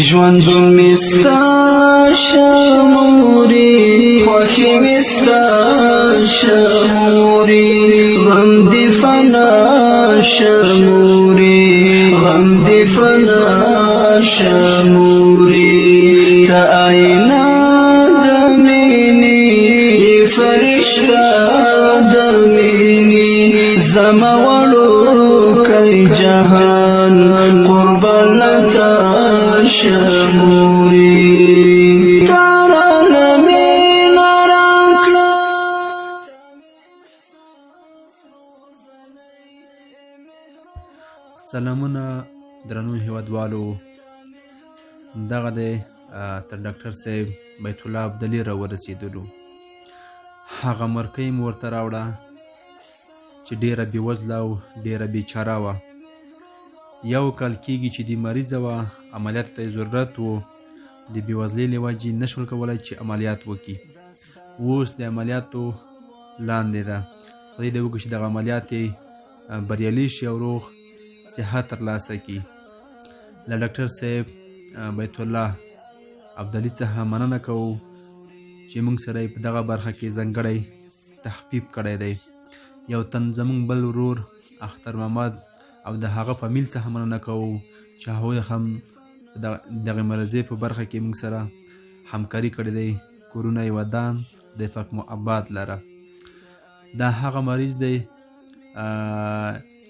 ژوند مستا شموري خوخي مستا شموري غم دي فنا شموري غم دي فنا شموري تا آئینا دمینی فرشتہ دمینی زموڑو کئی جہان قربان تا شموري تارا لمین راکلا سلامونه درنو هیوادوالو دغه د تر ډاکټر صاحب بیت الله عبدالي را ورسېدلو هغه مرکۍ مو ورته راوړه چې ډېره بېوزله او ډېره بېچاره وه یو کال کېږي چې د مریضه وه عملیات ته یې ضرورت و د بېوزلۍ له وجې نه شول کولی چې عملیات وکړي اوس د عملیاتو لاندې ده خدای دې وکړي چې دغه عملیات یې بریالي شي او روغ صحت ترلاسه کړي له ډاکټر صاحب بیت الله عبدالي څخه مننه کوو چې موږ سره یې په دغه برخه کې ځانګړی تخفیف کړی دی یو تن زموږ بل ورور اختر محمد او د هغه فامیل څخه مننه کوو چې هغوی هم دغه مرضۍ په برخه کې موږ سره همکاري کړې دی کورونه یې ودان د پاک مو آباد لره دا هغه مریض دی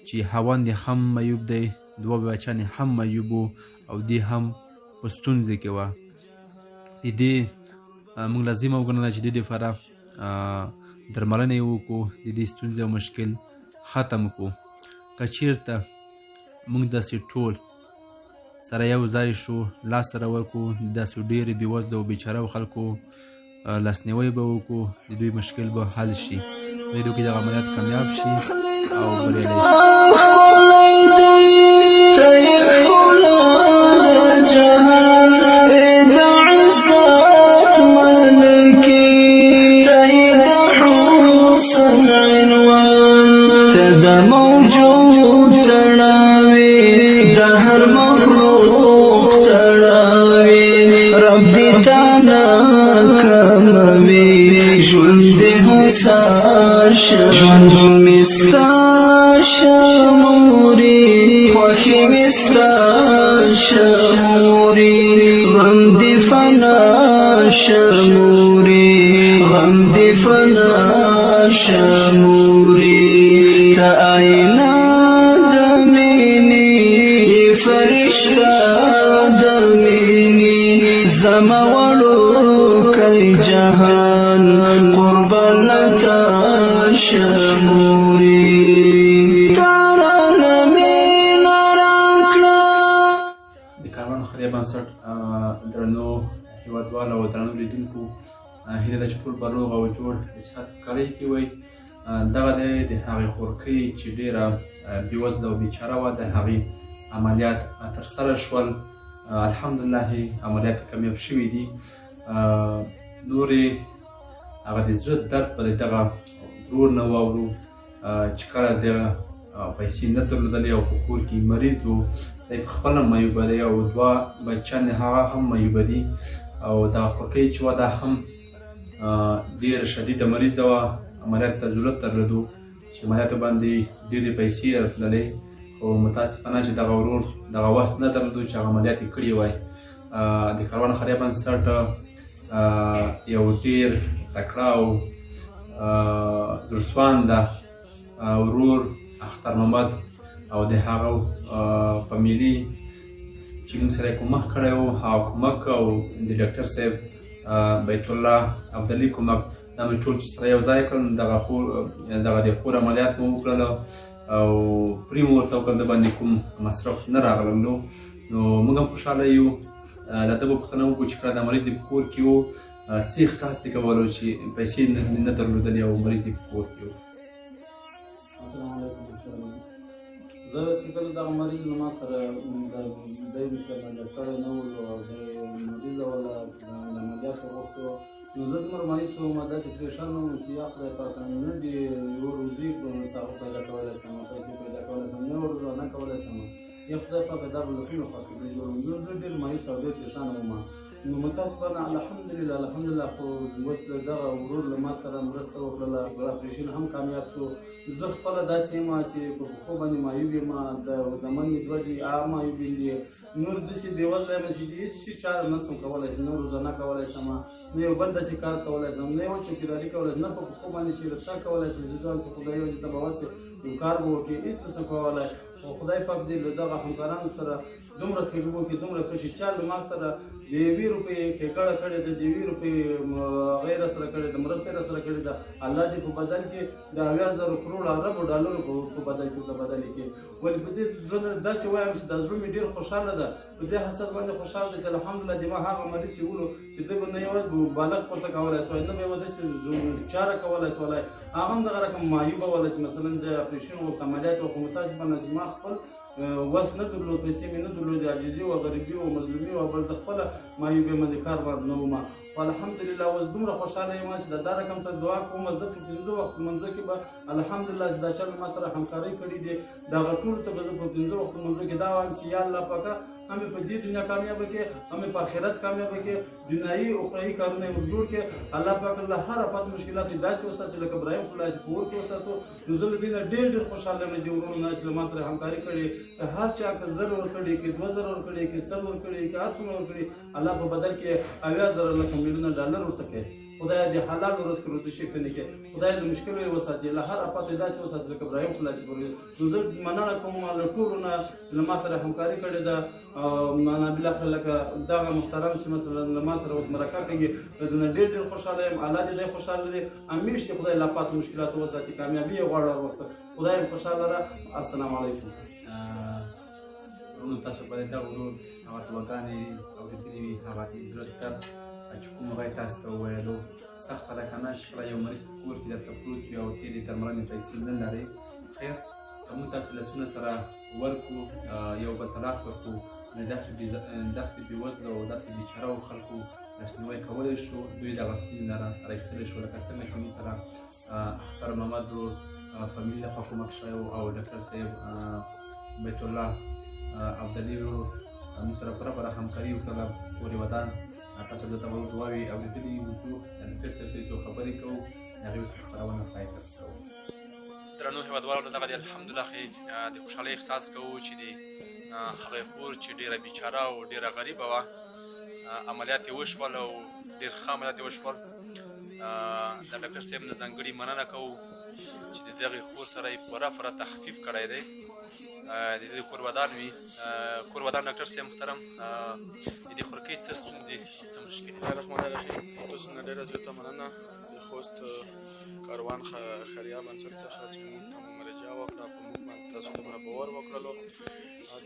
چې خاوند یې هم معیوب دی دوه بچیان یې هم معیوب وو او دی هم په ستونزې کې وه د دې موږ لازمه وګڼله چې د دې لپاره درملنه یې وکړو د دې ستونزې او مشکل ختم کړو که چېرته موږ داسې ټول سره یو ځای شو لاس سره ورکړو د داسې ډېرې بېوزلو او بېچاره خلکو لاسنیوی به وکړو د دوی مشکل به حل شي خدای دې وکړي دغه عملیات کامیاب شي او بریالی ژوند مستا شموري خوخي مستا شموري غم دي فنا شموري غم دي فنا شموري تا آئینا دمینی فرشتہ دمینی زموڑو کئی جہان قربان تا شموري تارا لمین راکلا د کاروان خیریه بنسټ درنو هیوادوالو او درنو لیدونکو هیله ده چې ټول به روغ او جوړ د صحت کاری کې وئ دغه دی د هغې خورکۍ چې ډېره بېوزله او بېچاره وه د هغې عملیات ترسره شول الحمدلله عملیات کامیاب شوي دي نورې هغه د زړه درد به د دغه ورور نه واورو چې کله دغه پیسې نه درلودلې او په کور کې مریض و دی په خپله معیوبه دی او دوه بچیان هغه هم معیوبه دي او دغه خورکۍ چې وه دا هم ډېره شدیده مریضه وه عملیات ته ضرورت درلودو چې عملیاتو باندې ډېرې پیسې راتللې خو متاسفانه چې دغه ورور دغه وس نه درلودو چې هغه عملیات یې کړي وای د کاروان خیریه بنسټ یو ډېر تکړه او زړسوانده ورور اختر محمد او د هغه فامیلي چې موږ سره یې کومک کړی و هغه کومک او د ډاکټر صاحب بیت الله عبدالي کومک دا مې ټول چې سره یو ځای کړل دغه د خور عملیات مو وکړل او پرې مو ورته وکړل د باندې کوم مصرف نه راغللو نو موږ هم خوشحاله یو له ده به پوښتنه وکړو چې کله دا مریض دې په کور کې و څه احساس دې کولو چې پیسې نه درلودلې او مریض دې په کور کې و السلام علیکم زه چې کله دغه مریض له ما سره دی مې سره عملیات کړی نه و او د مریض والا د عملیات غوښتو نو زه دومره مریض وم داسې پریشان وم چې یا خدای پاک نه دې یو روزي په مسافه پیدا کولی شم پیسې پیدا کولی شم نه ورځو نه کولی شم یا خدای پاک دا به له ټولو خوا قبلې جوړوم. زه ډېر مایوس او ډېر پریشانه وم، نو متاسفانه الحمدلله خو اوس دغه ورور له ما سره مرسته وکړله، اپریشن هم کامیاب شو. زه خپله داسې یم چې په پښو باندې مایوب یم، د زامن مې دوه دي، هغه مایوب دي، نور داسې بېوزله یم چې هېڅ شي چاره نه شم کولی شم، نه روزانه کولی شم، نه یو بل داسې کار کولی شم، نه یوه چوکیداري کولی شم، نه په پښو باندې چې رفتا کولی شم چې ځان چې خدای وایي چې ته به ورسې یو کار به وکړې، هېڅ نه شم کولی. خو خدای پاک دې له دغه همکارانو سره دومره ښېګڼه وکړي، دومره ښه چې چا له ما سره د 1 روپۍ ښېګڼه کړې ده، د 1 روپۍ هغه یې راسره کړې ده، مرسته یې راسره کړې ده، الله دې په بدل کې د 80,000 کروړ عربو ډالرو په بدل کې تبادلې کړي. ولې په دې زړه داسې وایم چې دا زړه مې ډېر خوشحاله ده، په دې حساس باندې خوشحاله دی چې الحمدلله د ما هغه مریض چې ولو چې ده به نه یوازې بالغ پورته کولی سوی، نه به یې داسې چاره کولی سولی، هغه هم دغه رقم معیوبه وله چې مثلا د اپریشن ورته عملیات وکړو. متاسفانه چې ما خپل وس نه درلود، پیسې مې نه درلودې، عاجزي وه، غریبي وه، مظلومي وه، بل زه خپله مایوب یم، د کار باندې نه وم. خو الحمدلله اوس دومره خوشحاله یم چې دا رقم ته دعا کوم، زه په 5 وخت لمونځو کې به الحمدلله چې دا چا له ما سره همکارۍ کړې دي، دغه ټولو ته به زه په 5 وخت لمونځو کې دا وایم چې یا الله پاکه هم په دې دنیا کامیابه کې، هم په آخرت کامیابه کې، دنیایي اخروي کارونه یې موږ جوړ کړي. الله پاک له هر افت مشکلاتو یې داسې وساتي لکه ابراهیم خو الله چې په اور کې وساتو. نو زه له دې نه ډېر خوشحاله یم دې وروڼو نه چې له ما سره همکاري کړې، چې هر چا که 1000 ورکړي، که 2000 ورکړي، که 100 ورکړي، که هر څومره ورکړي، الله په بدل کې 80,000 لکه میلیونه ډالر ورته کوي. خدای دې حلال رزق روزي شکل نه کړي، خدای دې مشکل یې وساتي، له هر افت یې داسې وساتي لکه ابراهیم خو الله چې پرې. نو زه مننه کوم له ټولو نه چې له ما سره همکاري کړې ده. معنا بالاخره لکه دغه محترم چې مثلا له ما سره اوس مرکه کوي، د دې نه ډېر خوشحاله یم. الله دې دې خوشحاله لري، همیشه خدای له افات مشکلاتو وساتي، کامیابي یې غواړو هر وخت. خدای یې خوشحاله لره. السلام علیکم. ورونو تاسو باید دغه ورور هغه دعاګانې اورېدلې وي، هغه د زړه درد چې کوم هغه یې تاسو ته وویلو، سخته ده که نه چې کله یو مریض په کور کې درته پروت وي او تېلې درملنې پیسې نه لرئ. خیر که موږ تاسو لاسونه سره ورکړو، یو بل ته لاس ورکړو، نو داسې بېوزلو او داسې بېچارهو خلکو لاسنیوی کولی شو، دوی دغه ستونزې نه راایستلی شو. لکه څنګه چې موږ سره اختر محمد ورور فامیلي لخوا کومک شوی و، او ډاکټر صاحب بیت الله عبدالي ورور موږ سره پوره پوره همکاري وکړله. پورې ودان تاسو دلته به دعاوې اورېدلي وځو، د ډاکټر صاحب سره څو خبرې کوو، د هغې ورڅخه خپرونه پای ته رسوو. درنو هېوادوالو، دغه د الحمدلله د خوشحالۍ احساس کوو چې د هغې خور چې ډېره بیچاره او ډېره غریبه وه، عملیات یې وشول او ډېر ښه عملیات یې وشول. د ډاکټر صاحب نه ځانګړې مننه کوو چې د دغې خور سره یې پوره تخفیف کړی دی، د دې کور ودان وي. کور ودان ډاکټر صاحب محترم، د دې خورکۍ څه ستونزې څه مشکل دي؟ الرحمن الرحیم. تاسو نه ډېره زیاته مننه د خوست کاروان خیریه بنسټ څخه چې موږ ته مراجعه وکړه، په موږ باندې تاسو دومره باور وکړلو.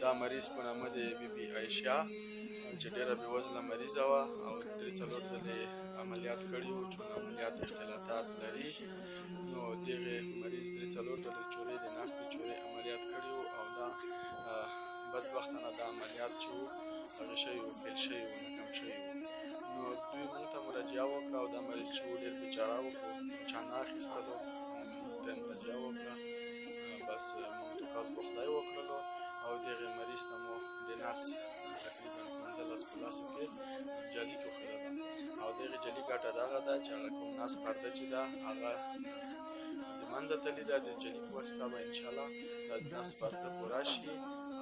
دا مریض په نامه د بي عایشه چې ډېره بېوزله مریضه وه او 3-4 ځلې عملیات کړي وو، چون عملیات اختلاطات لري. نو دغې مریض 3-4 ځلې چورې د ناستې چورې عملیات کړي وو، او دا بدبختانه دا عملیات چې وو هغه شوي وو، فیل شوي وو، ناکام شوي وو. نو دوی موږ ته مراجعه وکړه او دا مریض چې وو ډېر بېچاره وو، چا نه اخیستلو، موږ ته یې مراجعه وکړه. بس موږ توکل په خدای وکړلو او دغې مریض ته مو د نس تقریبا 15 کې جالي کښېښوده ده، او دغې جالي ګټه دغه ده چې هغه کوم نس پرده چې ده هغه د منځه تللې ده. د جالي په واسطه به انشاءالله د نس پرده پوره شي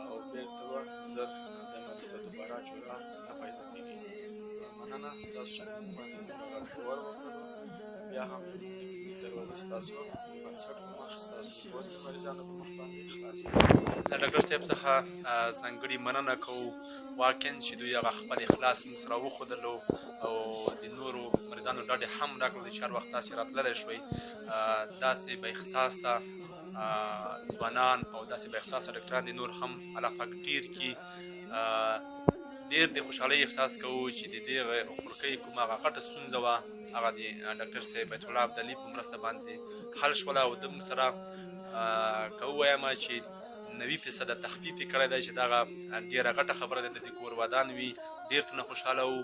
او بېرته به زر د مریض ته دوباره جوړه نه پیدا کېږي. مننه تاسو چې موږ باندې دومره باور وکړلو. بیا هم دروازه ستاسو د بنسټ په مخ ستاسو د بوزلو مریضانو په مخ باندې خلاصه. د ډاکټر صاحب څخه ځانګړې مننه کوو، واقعا چې دوی هغه خپل اخلاص موږ سره وښودلو او د نورو مریضانو ډاډ یې هم راکړو چې هر وخت تاسې راتللی شوئ. داسې با احساسه ځوانان او داسې با احساسه ډاکټران د نور هم الله پاک ډېر کړي. ډېر د خوشحالۍ احساس کوو چې د دغه خورکۍ کومه هغه غټه ستونزه وه، هغه د ډاکټر صاحب بیت الله عبدالي په مرسته باندې حل شوله، او ده موږ سره که ووایم چې 90% تخفیف یې کړی دی، چې دغه ډېره غټه خبره ده. د دې کور ودان وي، ډېر ترنه خوشحاله وو.